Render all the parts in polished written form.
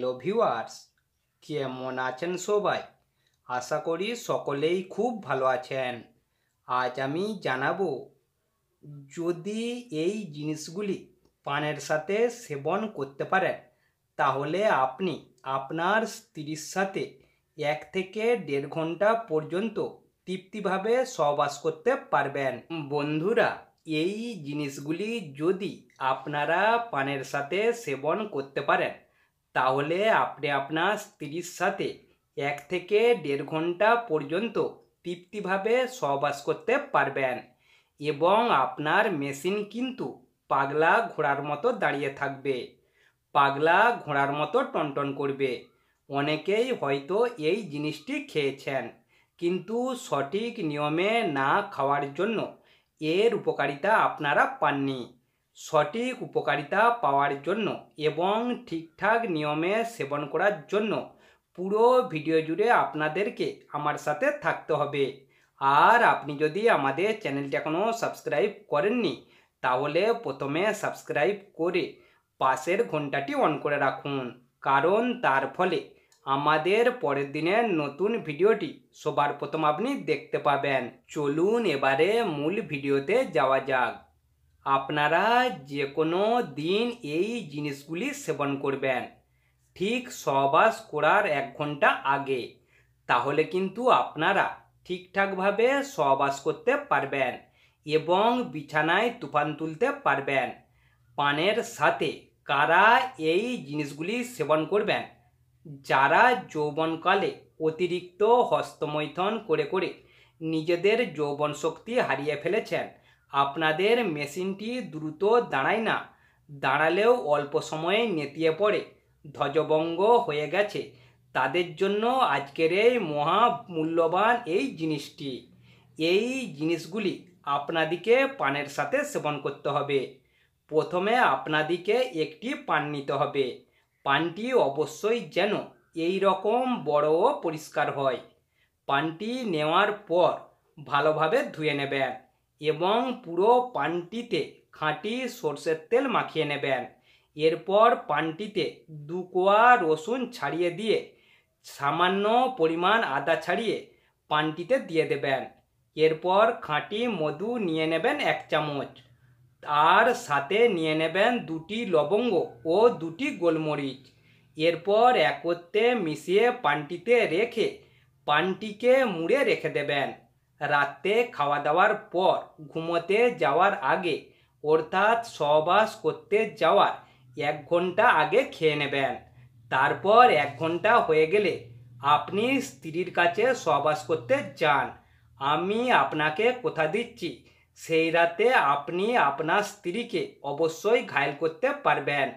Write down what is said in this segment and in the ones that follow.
Hello viewers, কেমন আছেন সবাই? আশা করি সকলেই খুব ভালো আছেন। আজ আমি জানাবো, যদি এই জিনিসগুলি পানের সাথে সেবন করতে পারেন তাহলে আপনি আপনার স্ত্রীর সাথে 1 থেকে 1.5 ঘন্টা পর্যন্ত তৃপ্তিভাবে সহবাস করতে পারবেন। বন্ধুরা, এই জিনিসগুলি যদি আপনারা পানের সাথে সেবন করতে পারেন তাহলে আপনি আপনার স্ত্রীর সাথে 1 থেকে 1.5 ঘন্টা পর্যন্ত তৃপ্তিভাবে সহবাস করতে পারবেন এবং আপনার মেশিন কিন্তু পাগলা ঘোড়ার মতো দাঁড়িয়ে থাকবে, পাগলা ঘোড়ার মতো টনটন করবে। অনেকেই হয়তো এই জিনিসটি খেয়েছেন, কিন্তু সঠিক নিয়মে না খাওয়ার জন্য এর উপকারিতা আপনারা পাননি। সঠিক উপকারিতা পাওয়ার জন্য এবং ঠিকঠাক নিয়মে সেবন করার জন্য পুরো ভিডিও জুড়ে আপনাদেরকে আমার সাথে থাকতে হবে। আর আপনি যদি আমাদের চ্যানেলটি এখনও সাবস্ক্রাইব করেননি তাহলে প্রথমে সাবস্ক্রাইব করে পাশের ঘন্টাটি অন করে রাখুন, কারণ তার ফলে আমাদের পরের দিনের নতুন ভিডিওটি সবার প্রথম আপনি দেখতে পাবেন। চলুন এবারে মূল ভিডিওতে যাওয়া যাক। আপনারা যে কোনো দিন এই জিনিসগুলি সেবন করবেন ঠিক সহবাস করার 1 ঘন্টা আগে, তাহলে কিন্তু আপনারা ঠিকঠাকভাবে সহবাস করতে পারবেন এবং বিছানায় তুফান তুলতে পারবেন। পানের সাথে কারা এই জিনিসগুলি সেবন করবেন? যারা যৌবনকালে অতিরিক্ত হস্তমৈথুন করে করে নিজেদের যৌবন শক্তি হারিয়ে ফেলেছেন, আপনাদের মেশিনটি দ্রুত দাঁড়ায় না, দাঁড়ালেও অল্প সময়ে নেতিয়ে পড়ে ধ্বজভঙ্গ হয়ে গেছে, তাদের জন্য আজকের এই মহামূল্যবান এই জিনিসটি। এই জিনিসগুলি আপনাদিকে পানের সাথে সেবন করতে হবে। প্রথমে আপনাদিকে একটি পান নিতে হবে। পানটি অবশ্যই যেন এই রকম বড় ও পরিষ্কার হয়। পানটি নেওয়ার পর ভালোভাবে ধুয়ে নেবেন এবং পুরো পানটিতে খাঁটি সরষের তেল মাখিয়ে নেবেন। এরপর পানটিতে 2 কোয়া রসুন ছাড়িয়ে দিয়ে সামান্য পরিমাণ আদা ছাড়িয়ে পানটিতে দিয়ে দেবেন। এরপর খাঁটি মধু নিয়ে নেবেন 1 চামচ, আর সাথে নিয়ে নেবেন 2টি লবঙ্গ ও 2টি গোলমরিচ। এরপর একত্রে মিশিয়ে পানটিতে রেখে পানটিকে মুড়ে রেখে দেবেন। রাতে খাওয়া দাওয়ার পর ঘুমোতে যাওয়ার আগে, অর্থাৎ সহবাস করতে যাওয়ার 1 ঘন্টা আগে খেয়ে নেবেন। তারপর 1 ঘন্টা হয়ে গেলে আপনি স্ত্রীর কাছে সহবাস করতে যান। আমি আপনাকে কথা দিচ্ছি, সেই রাতে আপনি আপনার স্ত্রীকে অবশ্যই ঘায়েল করতে পারবেন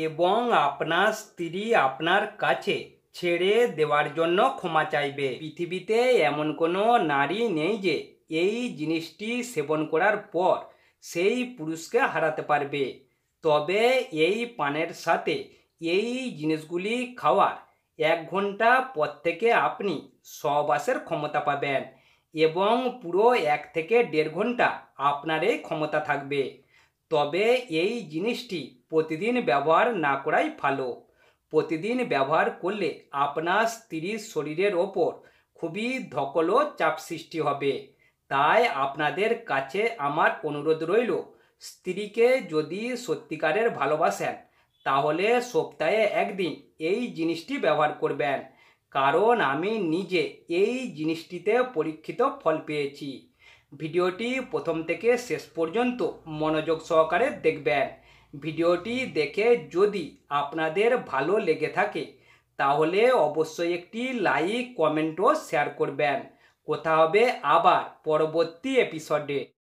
এবং আপনার স্ত্রী আপনার কাছে ছেড়ে দেওয়ার জন্য ক্ষমা চাইবে। পৃথিবীতে এমন কোনো নারী নেই যে এই জিনিসটি সেবন করার পর সেই পুরুষকে হারাতে পারবে। তবে এই পানের সাথে এই জিনিসগুলি খাওয়ার 1 ঘন্টা পর থেকে আপনি সহবাসের ক্ষমতা পাবেন এবং পুরো 1 থেকে 1.5 ঘন্টা আপনার এই ক্ষমতা থাকবে। তবে এই জিনিসটি প্রতিদিন ব্যবহার না করাই ভালো। প্রতিদিন ব্যবহার করলে আপনার স্ত্রীর শরীরের ওপর খুবই ধকল ও চাপ সৃষ্টি হবে। তাই আপনাদের কাছে আমার অনুরোধ রইল, স্ত্রীকে যদি সত্যিকারের ভালোবাসেন তাহলে সপ্তাহে 1 দিন এই জিনিসটি ব্যবহার করবেন, কারণ আমি নিজে এই জিনিসটিতে পরীক্ষিত ফল পেয়েছি। ভিডিওটি প্রথম থেকে শেষ পর্যন্ত মনোযোগ সহকারে দেখবেন। ভিডিওটি দেখে যদি আপনাদের ভালো লেগে থাকে তাহলে অবশ্যই একটি লাইক, কমেন্ট ও শেয়ার করবেন। কথা হবে আবার পরবর্তী এপিসোডে।